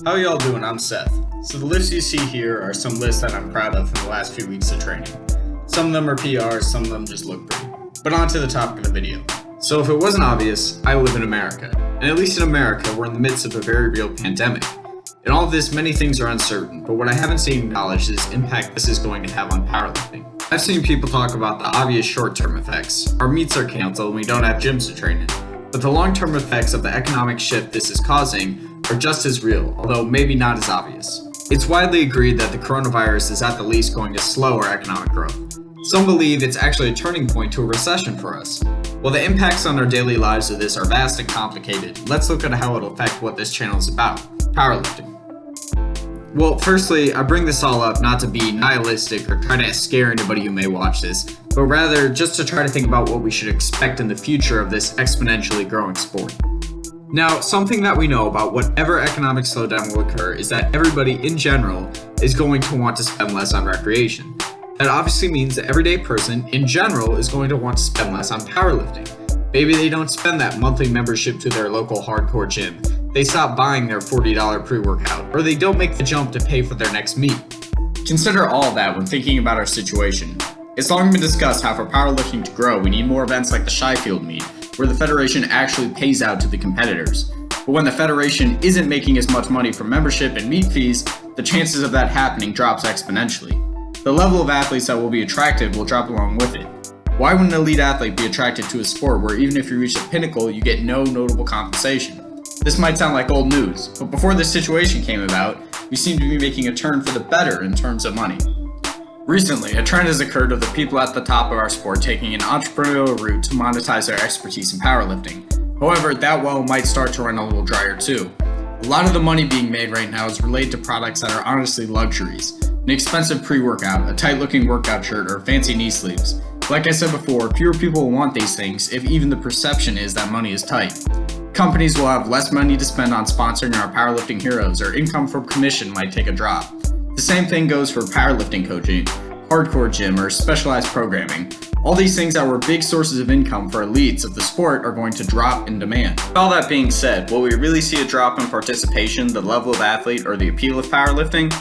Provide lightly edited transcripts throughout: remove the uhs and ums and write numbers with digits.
How y'all doing? I'm Seth. So the lifts you see here are some lists that I'm proud of from the last few weeks of training. Some of them are PRs, some of them just look pretty. But on to the topic of the video. So if it wasn't obvious, I live in America. And at least in America, we're in the midst of a very real pandemic. In all of this, many things are uncertain, but what I haven't seen acknowledged is the impact this is going to have on powerlifting. I've seen people talk about the obvious short-term effects. Our meets are canceled and we don't have gyms to train in. But the long-term effects of the economic shift this is causing are just as real, although maybe not as obvious. It's widely agreed that the coronavirus is at the least going to slow our economic growth. Some believe it's actually a turning point to a recession for us. While the impacts on our daily lives of this are vast and complicated, let's look at how it'll affect what this channel is about: powerlifting. Well, firstly, I bring this all up not to be nihilistic or try to scare anybody who may watch this, but rather just to try to think about what we should expect in the future of this exponentially growing sport. Now, something that we know about whatever economic slowdown will occur is that everybody in general is going to want to spend less on recreation. That obviously means the everyday person in general is going to want to spend less on powerlifting. Maybe they don't spend that monthly membership to their local hardcore gym. They stop buying their $40 pre-workout, or they don't make the jump to pay for their next meet. Consider all of that when thinking about our situation. It's long been discussed how for powerlifting to grow, we need more events like the Sheffield meet, where the federation actually pays out to the competitors. But when the federation isn't making as much money from membership and meet fees, the chances of that happening drops exponentially. The level of athletes that will be attractive will drop along with it. Why would an elite athlete be attracted to a sport where even if you reach the pinnacle, you get no notable compensation? This might sound like old news, but before this situation came about, we seem to be making a turn for the better in terms of money. Recently, a trend has occurred of the people at the top of our sport taking an entrepreneurial route to monetize their expertise in powerlifting. However, that well might start to run a little drier too. A lot of the money being made right now is related to products that are honestly luxuries. An expensive pre-workout, a tight-looking workout shirt, or fancy knee sleeves. Like I said before, fewer people will want these things if even the perception is that money is tight. Companies will have less money to spend on sponsoring our powerlifting heroes, or income from commission might take a drop. The same thing goes for powerlifting coaching, hardcore gym, or specialized programming. All these things that were big sources of income for elites of the sport are going to drop in demand. With all that being said, will we really see a drop in participation, the level of athlete, or the appeal of powerlifting?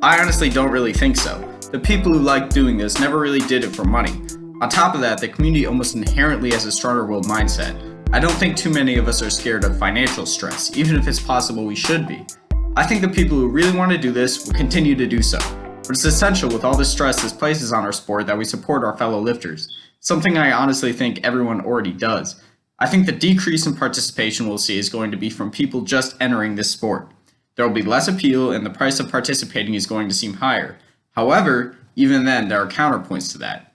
I honestly don't really think so. The people who like doing this never really did it for money. On top of that, the community almost inherently has a stronger world mindset. I don't think too many of us are scared of financial stress, even if it's possible we should be. I think the people who really want to do this will continue to do so. But it's essential with all the stress this places on our sport that we support our fellow lifters, something I honestly think everyone already does. I think the decrease in participation we'll see is going to be from people just entering this sport. There will be less appeal and the price of participating is going to seem higher. However, even then, there are counterpoints to that.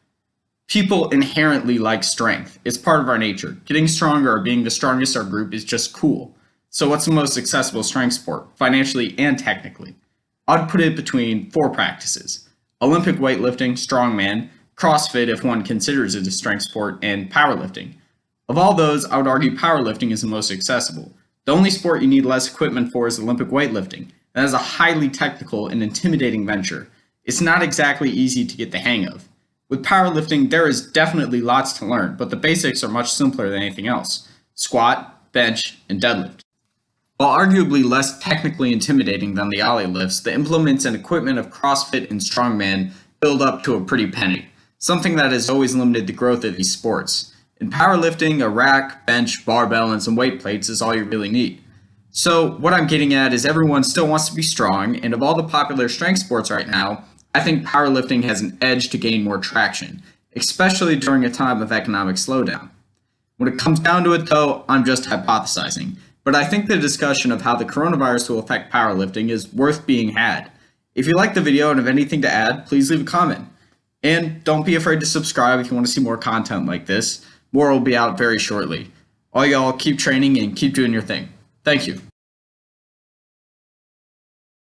People inherently like strength. It's part of our nature. Getting stronger or being the strongest in our group is just cool. So what's the most accessible strength sport, financially and technically? I'd put it between 4 practices: Olympic weightlifting, strongman, CrossFit if one considers it a strength sport, and powerlifting. Of all those, I would argue powerlifting is the most accessible. The only sport you need less equipment for is Olympic weightlifting, and that is a highly technical and intimidating venture. It's not exactly easy to get the hang of. With powerlifting, there is definitely lots to learn, but the basics are much simpler than anything else: squat, bench, and deadlift. While arguably less technically intimidating than the ollie lifts, the implements and equipment of CrossFit and strongman build up to a pretty penny, something that has always limited the growth of these sports. In powerlifting, a rack, bench, barbell, and some weight plates is all you really need. So what I'm getting at is everyone still wants to be strong, and of all the popular strength sports right now, I think powerlifting has an edge to gain more traction, especially during a time of economic slowdown. When it comes down to it though, I'm just hypothesizing, but I think the discussion of how the coronavirus will affect powerlifting is worth being had. If you liked the video and have anything to add, please leave a comment. And don't be afraid to subscribe if you want to see more content like this. More will be out very shortly. All y'all keep training and keep doing your thing. Thank you.